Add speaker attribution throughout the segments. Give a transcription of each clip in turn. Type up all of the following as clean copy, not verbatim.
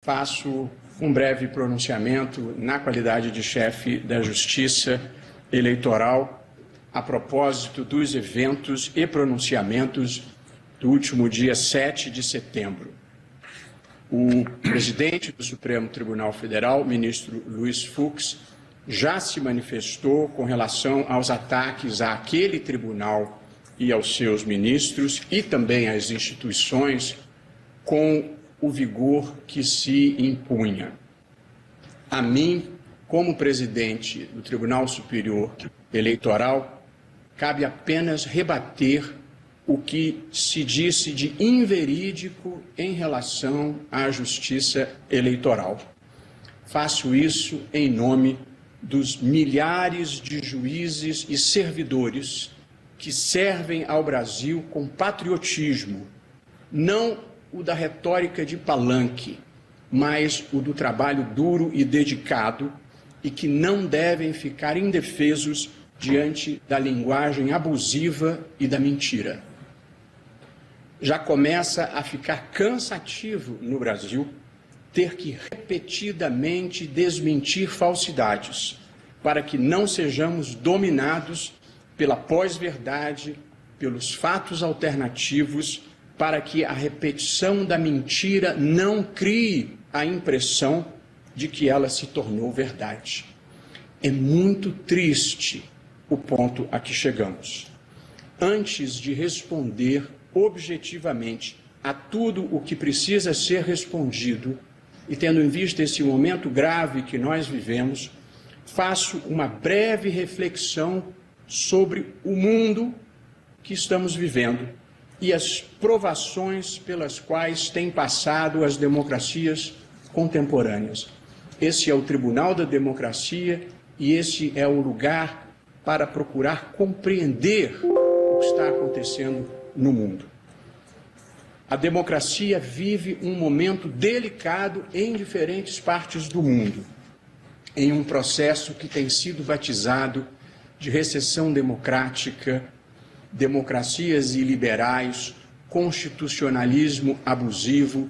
Speaker 1: faço um breve pronunciamento na qualidade de chefe da Justiça Eleitoral a propósito dos eventos e pronunciamentos do último dia 7 de setembro. O presidente do Supremo Tribunal Federal, ministro Luiz Fux, já se manifestou com relação aos ataques àquele tribunal e aos seus ministros e também às instituições com o vigor que se impunha. A mim, como presidente do Tribunal Superior Eleitoral, cabe apenas rebater o que se disse de inverídico em relação à Justiça Eleitoral. Faço isso em nome dos milhares de juízes e servidores que servem ao Brasil com patriotismo, não o da retórica de palanque, mas o do trabalho duro e dedicado, e que não devem ficar indefesos diante da linguagem abusiva e da mentira. Já começa a ficar cansativo no Brasil ter que repetidamente desmentir falsidades, para que não sejamos dominados pela pós-verdade, pelos fatos alternativos, para que a repetição da mentira não crie a impressão de que ela se tornou verdade. É muito triste o ponto a que chegamos. Antes de responder objetivamente a tudo o que precisa ser respondido, e tendo em vista esse momento grave que nós vivemos, faço uma breve reflexão sobre o mundo que estamos vivendo e as provações pelas quais têm passado as democracias contemporâneas. Esse é o Tribunal da Democracia e esse é o lugar para procurar compreender o que está acontecendo no mundo. A democracia vive um momento delicado em diferentes partes do mundo, em um processo que tem sido batizado de recessão democrática, democracias iliberais, constitucionalismo abusivo,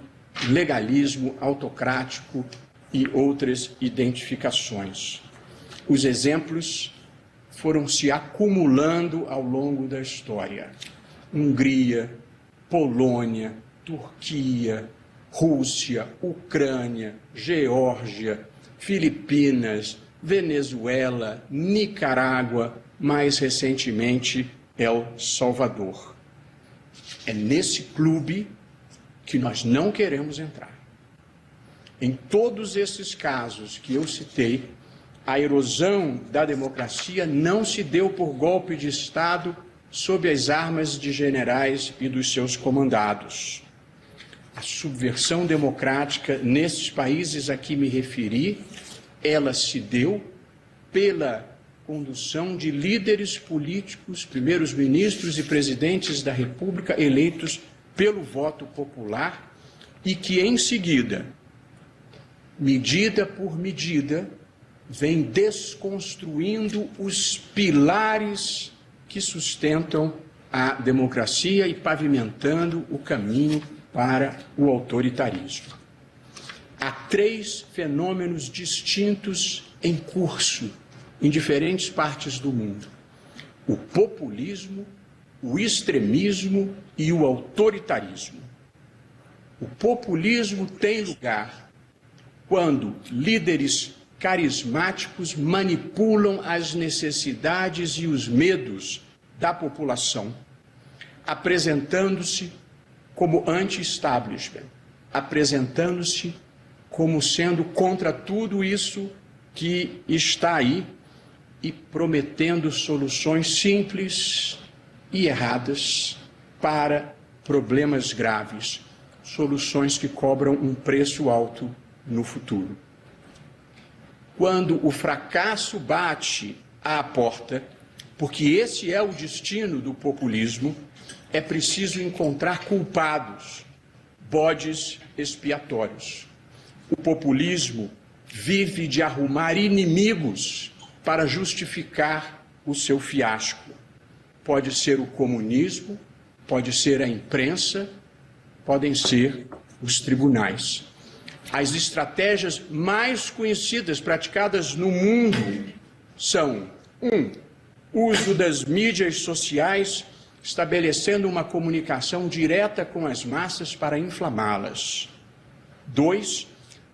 Speaker 1: legalismo autocrático e outras identificações. Os exemplos foram se acumulando ao longo da história. Hungria, Polônia, Turquia, Rússia, Ucrânia, Geórgia, Filipinas, Venezuela, Nicarágua, mais recentemente El Salvador. É nesse clube que nós não queremos entrar. Em todos esses casos que eu citei, a erosão da democracia não se deu por golpe de Estado sob as armas de generais e dos seus comandados. A subversão democrática nesses países a que me referi, ela se deu pela condução de líderes políticos, primeiros ministros e presidentes da República eleitos pelo voto popular e que, em seguida, medida por medida, vem desconstruindo os pilares que sustentam a democracia e pavimentando o caminho para o autoritarismo. Há 3 fenômenos distintos em curso em diferentes partes do mundo: o populismo, o extremismo e o autoritarismo. O populismo tem lugar quando líderes carismáticos manipulam as necessidades e os medos da população, apresentando-se como anti-establishment, apresentando-se como sendo contra tudo isso que está aí e prometendo soluções simples e erradas para problemas graves, soluções que cobram um preço alto no futuro. Quando o fracasso bate à porta, porque esse é o destino do populismo, é preciso encontrar culpados, bodes expiatórios. O populismo vive de arrumar inimigos para justificar o seu fiasco. Pode ser o comunismo, pode ser a imprensa, podem ser os tribunais. As estratégias mais conhecidas praticadas no mundo são: 1. Uso das mídias sociais, estabelecendo uma comunicação direta com as massas para inflamá-las. 2.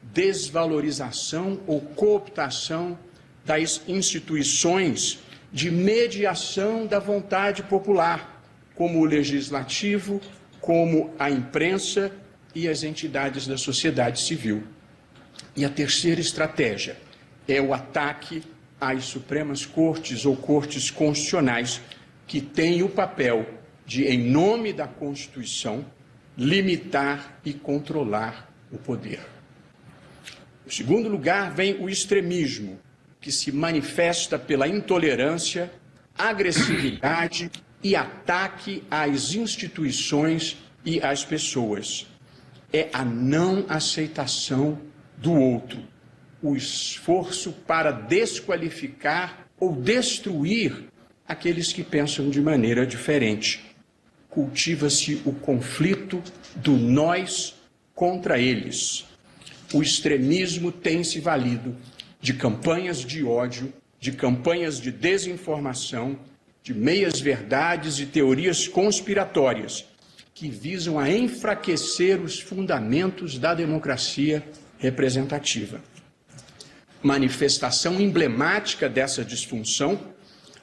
Speaker 1: Desvalorização ou cooptação das instituições de mediação da vontade popular, como o legislativo, como a imprensa e as entidades da sociedade civil. E a terceira estratégia é o ataque às Supremas Cortes ou Cortes Constitucionais, que têm o papel de, em nome da Constituição, limitar e controlar o poder. Em segundo lugar, vem o extremismo, que se manifesta pela intolerância, agressividade e ataque às instituições e às pessoas. É a não aceitação do outro, o esforço para desqualificar ou destruir aqueles que pensam de maneira diferente. Cultiva-se o conflito do nós contra eles. O extremismo tem se valido de campanhas de ódio, de campanhas de desinformação, de meias-verdades e teorias conspiratórias que visam a enfraquecer os fundamentos da democracia representativa. Manifestação emblemática dessa disfunção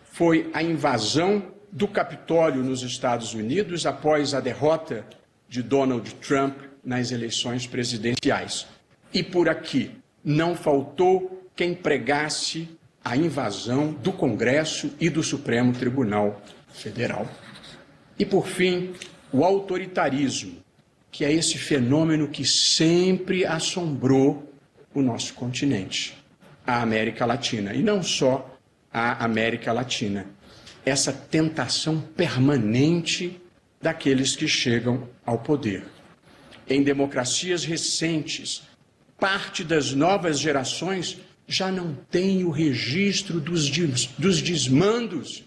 Speaker 1: foi a invasão do Capitólio nos Estados Unidos após a derrota de Donald Trump nas eleições presidenciais. E por aqui não faltou quem pregasse a invasão do Congresso e do Supremo Tribunal Federal. E por fim, o autoritarismo, que é esse fenômeno que sempre assombrou o nosso continente, a América Latina, e não só a América Latina. Essa tentação permanente daqueles que chegam ao poder. Em democracias recentes, parte das novas gerações já não tem o registro dos desmandos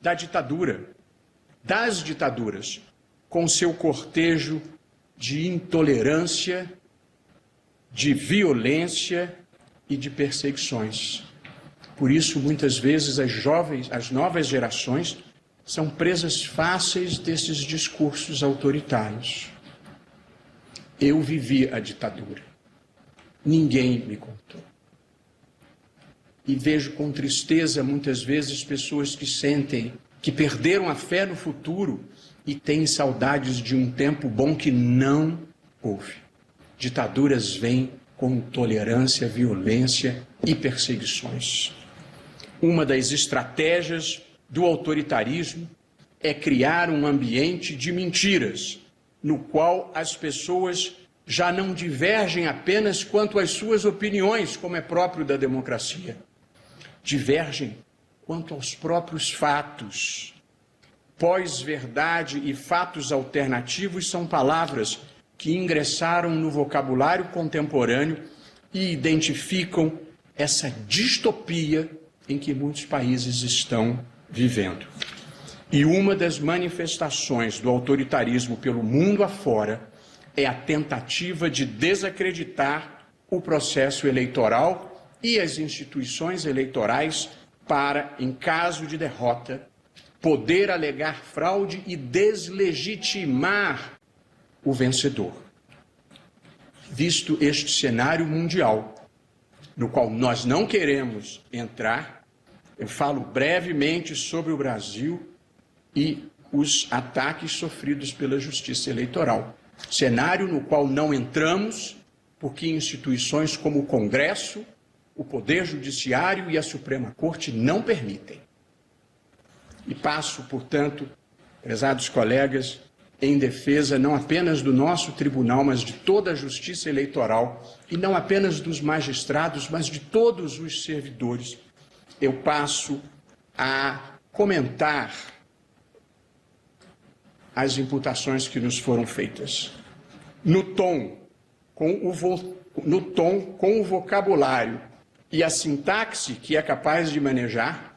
Speaker 1: da ditadura, das ditaduras, com seu cortejo de intolerância, de violência e de perseguições. Por isso, muitas vezes, as novas gerações são presas fáceis desses discursos autoritários. Eu vivi a ditadura. Ninguém me contou. E vejo com tristeza, muitas vezes, pessoas que sentem que perderam a fé no futuro e têm saudades de um tempo bom que não houve. Ditaduras vêm com intolerância, violência e perseguições. Uma das estratégias do autoritarismo é criar um ambiente de mentiras, no qual as pessoas já não divergem apenas quanto às suas opiniões, como é próprio da democracia. Divergem quanto aos próprios fatos. Pós-verdade e fatos alternativos são palavras que ingressaram no vocabulário contemporâneo e identificam essa distopia em que muitos países estão vivendo. E uma das manifestações do autoritarismo pelo mundo afora é a tentativa de desacreditar o processo eleitoral e as instituições eleitorais para, em caso de derrota, poder alegar fraude e deslegitimar o vencedor. Visto este cenário mundial, no qual nós não queremos entrar, eu falo brevemente sobre o Brasil e os ataques sofridos pela Justiça Eleitoral. Cenário no qual não entramos, porque instituições como o Congresso, o Poder Judiciário e a Suprema Corte não permitem. E passo, portanto, prezados colegas, em defesa não apenas do nosso tribunal, mas de toda a justiça eleitoral, e não apenas dos magistrados, mas de todos os servidores. Eu passo a comentar as imputações que nos foram feitas. No tom, com o vocabulário e a sintaxe que é capaz de manejar,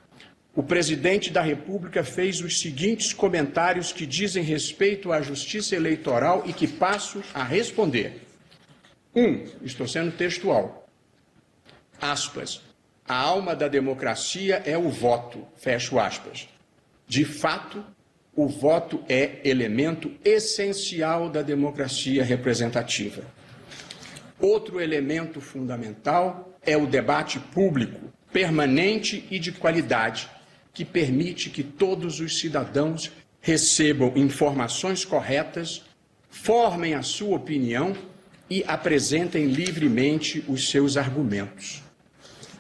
Speaker 1: o presidente da República fez os seguintes comentários que dizem respeito à justiça eleitoral e que passo a responder. Estou sendo textual, aspas, a alma da democracia é o voto, fecho aspas. De fato, o voto é elemento essencial da democracia representativa. Outro elemento fundamental é o debate público, permanente e de qualidade, que permite que todos os cidadãos recebam informações corretas, formem a sua opinião e apresentem livremente os seus argumentos.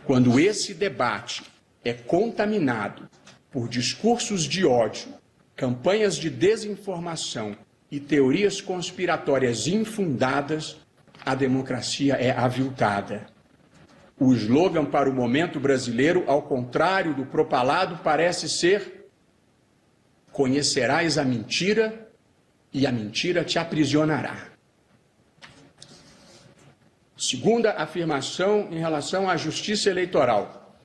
Speaker 1: Quando esse debate é contaminado por discursos de ódio, campanhas de desinformação e teorias conspiratórias infundadas, a democracia é aviltada. O slogan para o momento brasileiro, ao contrário do propalado, parece ser: conhecerás a mentira e a mentira te aprisionará. Segunda afirmação em relação à justiça eleitoral.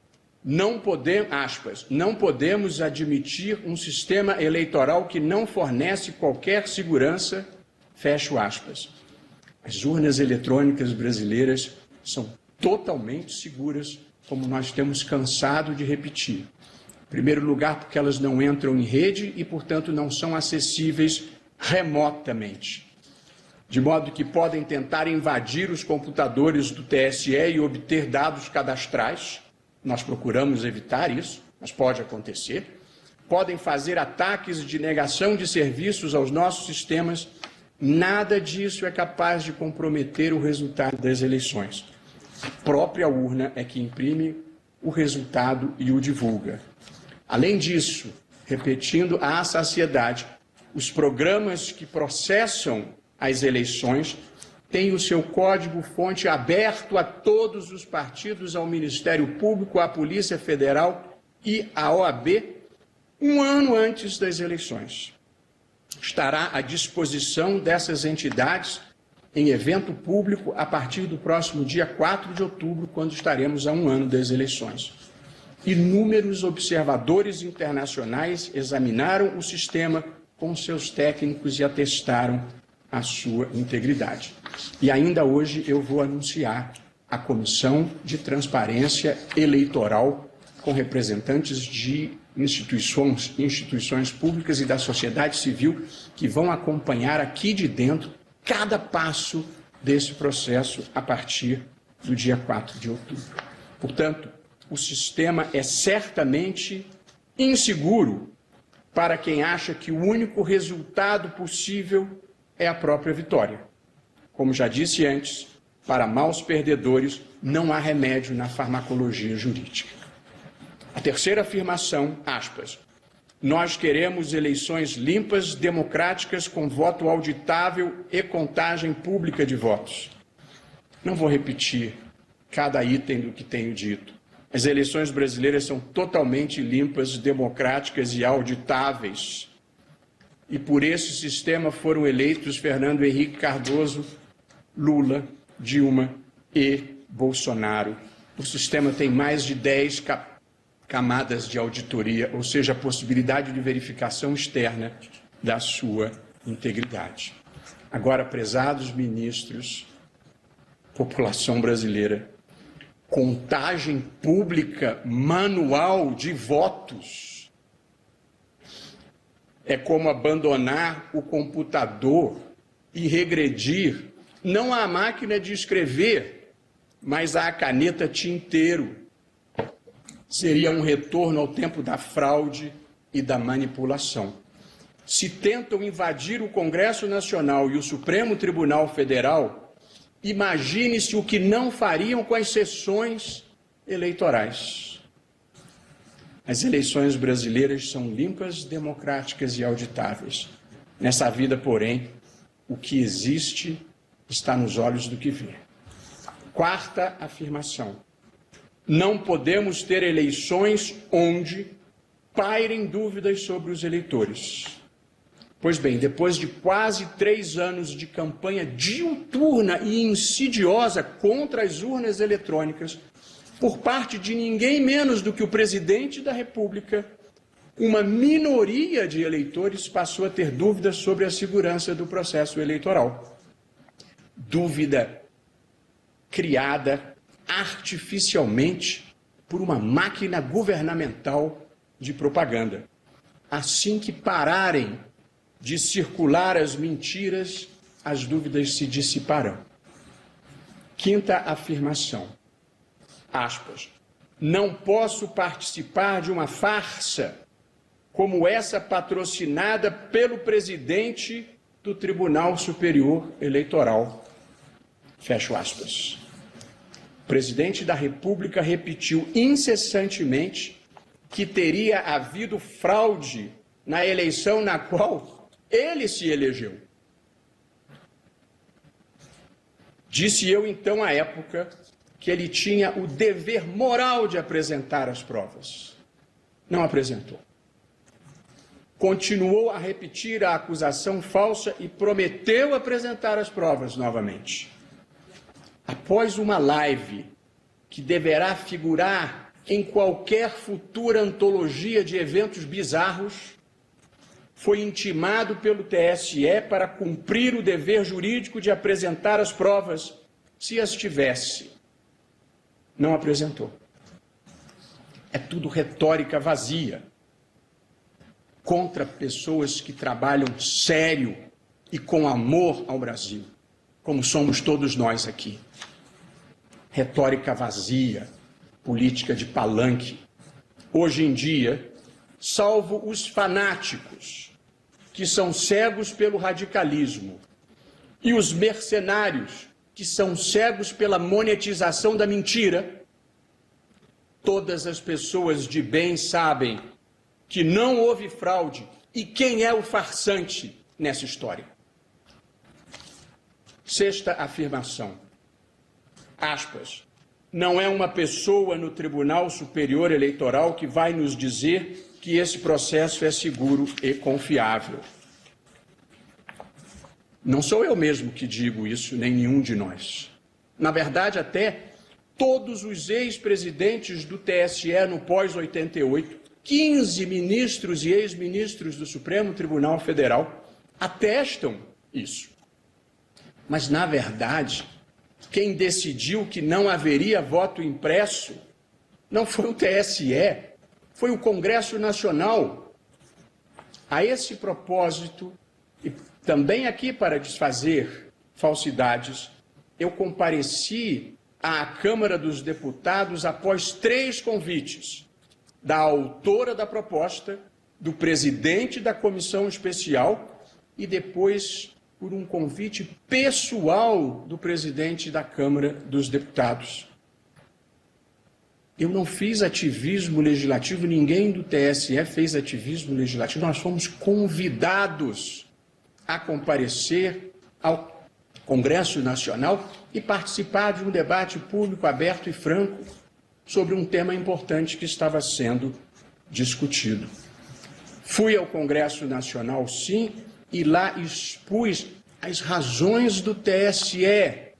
Speaker 1: Não podemos admitir um sistema eleitoral que não fornece qualquer segurança, fecho aspas. As urnas eletrônicas brasileiras são totalmente seguras, como nós temos cansado de repetir. Em primeiro lugar, porque elas não entram em rede e, portanto, não são acessíveis remotamente. De modo que podem tentar invadir os computadores do TSE e obter dados cadastrais. Nós procuramos evitar isso, mas pode acontecer. Podem fazer ataques de negação de serviços aos nossos sistemas. Nada disso é capaz de comprometer o resultado das eleições. A própria urna é que imprime o resultado e o divulga. Além disso, repetindo à saciedade, os programas que processam as eleições têm o seu código-fonte aberto a todos os partidos, ao Ministério Público, à Polícia Federal e à OAB, um ano antes das eleições. Estará à disposição dessas entidades em evento público a partir do próximo dia 4 de outubro, quando estaremos a um ano das eleições. Inúmeros observadores internacionais examinaram o sistema com seus técnicos e atestaram a sua integridade. E ainda hoje eu vou anunciar a Comissão de Transparência Eleitoral com representantes de instituições públicas e da sociedade civil que vão acompanhar aqui de dentro cada passo desse processo a partir do dia 4 de outubro. Portanto, o sistema é certamente inseguro para quem acha que o único resultado possível é a própria vitória. Como já disse antes, para maus perdedores não há remédio na farmacologia jurídica. A terceira afirmação, aspas, nós queremos eleições limpas, democráticas, com voto auditável e contagem pública de votos. Não vou repetir cada item do que tenho dito. As eleições brasileiras são totalmente limpas, democráticas e auditáveis. E por esse sistema foram eleitos Fernando Henrique Cardoso, Lula, Dilma e Bolsonaro. O sistema tem mais de 10 camadas de auditoria, ou seja, a possibilidade de verificação externa da sua integridade. Agora, prezados ministros, população brasileira, contagem pública manual de votos é como abandonar o computador e regredir não à máquina de escrever, mas à caneta tinteiro. Seria um retorno ao tempo da fraude e da manipulação. Se tentam invadir o Congresso Nacional e o Supremo Tribunal Federal, imagine-se o que não fariam com as sessões eleitorais. As eleições brasileiras são limpas, democráticas e auditáveis. Nessa vida, porém, o que existe está nos olhos do que vê. Quarta afirmação. Não podemos ter eleições onde pairem dúvidas sobre os eleitores. Pois bem, depois de quase 3 anos de campanha diuturna e insidiosa contra as urnas eletrônicas, por parte de ninguém menos do que o presidente da República, uma minoria de eleitores passou a ter dúvidas sobre a segurança do processo eleitoral. Dúvida criada artificialmente por uma máquina governamental de propaganda. Assim que pararem de circular as mentiras, as dúvidas se dissiparão. Quinta afirmação, aspas, não posso participar de uma farsa como essa patrocinada pelo presidente do Tribunal Superior Eleitoral. Fecho aspas. O presidente da República repetiu incessantemente que teria havido fraude na eleição na qual ele se elegeu. Disse eu, então, à época, que ele tinha o dever moral de apresentar as provas. Não apresentou. Continuou a repetir a acusação falsa e prometeu apresentar as provas novamente. Após uma live que deverá figurar em qualquer futura antologia de eventos bizarros, foi intimado pelo TSE para cumprir o dever jurídico de apresentar as provas, se as tivesse. Não apresentou. É tudo retórica vazia contra pessoas que trabalham sério e com amor ao Brasil, como somos todos nós aqui. Retórica vazia, política de palanque. Hoje em dia, salvo os fanáticos, que são cegos pelo radicalismo, e os mercenários, que são cegos pela monetização da mentira, todas as pessoas de bem sabem que não houve fraude e quem é o farsante nessa história. Sexta afirmação, aspas, não é uma pessoa no Tribunal Superior Eleitoral que vai nos dizer que esse processo é seguro e confiável. Não sou eu mesmo que digo isso, nem nenhum de nós. Na verdade, até todos os ex-presidentes do TSE no pós-88, 15 ministros e ex-ministros do Supremo Tribunal Federal atestam isso. Mas, na verdade, quem decidiu que não haveria voto impresso não foi o TSE, foi o Congresso Nacional. A esse propósito, e também aqui para desfazer falsidades, eu compareci à Câmara dos Deputados após 3 convites da autora da proposta, do presidente da comissão especial e depois por um convite pessoal do presidente da Câmara dos Deputados. Eu não fiz ativismo legislativo, ninguém do TSE fez ativismo legislativo, nós fomos convidados a comparecer ao Congresso Nacional e participar de um debate público aberto e franco sobre um tema importante que estava sendo discutido. Fui ao Congresso Nacional, sim, e lá expus as razões do TSE.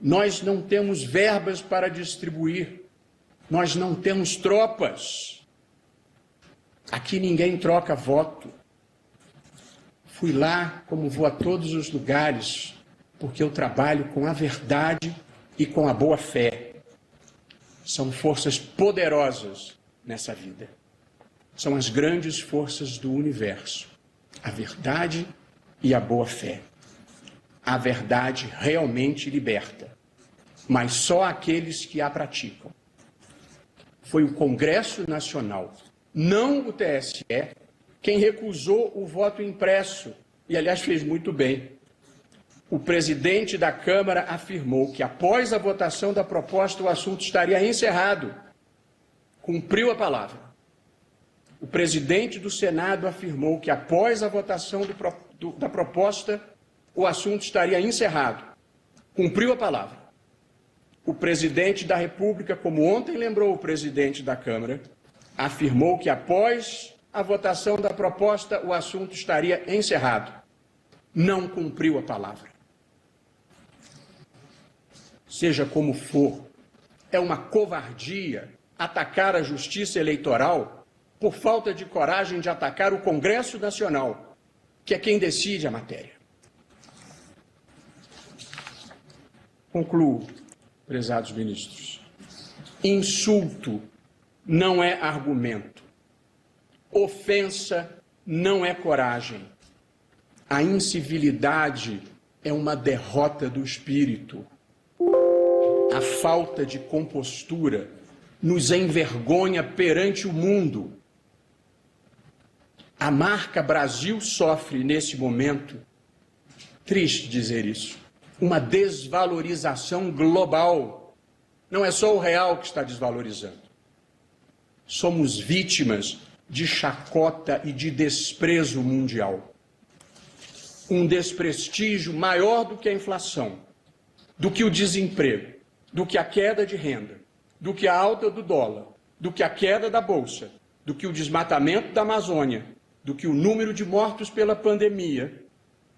Speaker 1: Nós não temos verbas para distribuir, nós não temos tropas. Aqui ninguém troca voto. Fui lá, como vou a todos os lugares, porque eu trabalho com a verdade e com a boa-fé. São forças poderosas nessa vida. São as grandes forças do universo. A verdade e a boa-fé. A verdade realmente liberta, mas só aqueles que a praticam. Foi o Congresso Nacional, não o TSE, quem recusou o voto impresso, e aliás fez muito bem. O presidente da Câmara afirmou que após a votação da proposta o assunto estaria encerrado. Cumpriu a palavra. O presidente do Senado afirmou que após a votação da proposta o assunto estaria encerrado. Cumpriu a palavra. O presidente da República, como ontem lembrou o presidente da Câmara, afirmou que após a votação da proposta o assunto estaria encerrado. Não cumpriu a palavra. Seja como for, é uma covardia atacar a justiça eleitoral por falta de coragem de atacar o Congresso Nacional, que é quem decide a matéria. Concluo, prezados ministros. Insulto não é argumento. Ofensa não é coragem. A incivilidade é uma derrota do espírito. A falta de compostura nos envergonha perante o mundo. A marca Brasil sofre, nesse momento, triste dizer isso, uma desvalorização global. Não é só o real que está desvalorizando. Somos vítimas de chacota e de desprezo mundial. Um desprestígio maior do que a inflação, do que o desemprego, do que a queda de renda, do que a alta do dólar, do que a queda da bolsa, do que o desmatamento da Amazônia, do que o número de mortos pela pandemia,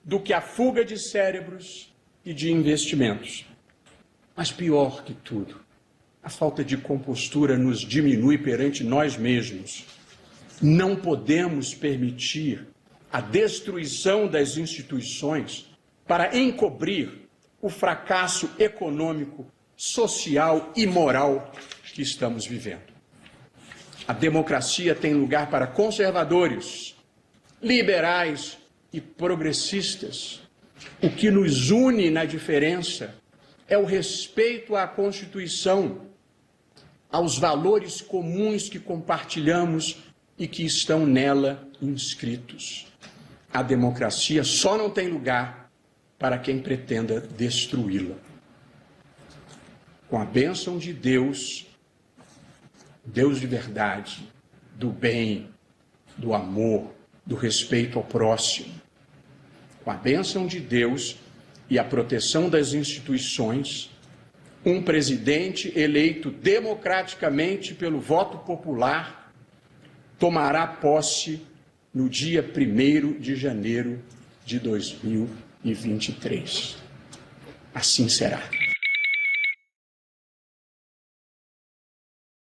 Speaker 1: do que a fuga de cérebros e de investimentos. Mas pior que tudo, a falta de compostura nos diminui perante nós mesmos. Não podemos permitir a destruição das instituições para encobrir o fracasso econômico, social e moral que estamos vivendo. A democracia tem lugar para conservadores, liberais e progressistas. O que nos une na diferença é o respeito à Constituição, aos valores comuns que compartilhamos e que estão nela inscritos. A democracia só não tem lugar para quem pretenda destruí-la. Com a bênção de Deus, Deus de verdade, do bem, do amor, do respeito ao próximo, com a bênção de Deus e a proteção das instituições, um presidente eleito democraticamente pelo voto popular tomará posse no dia 1º de janeiro de 2023. Assim será.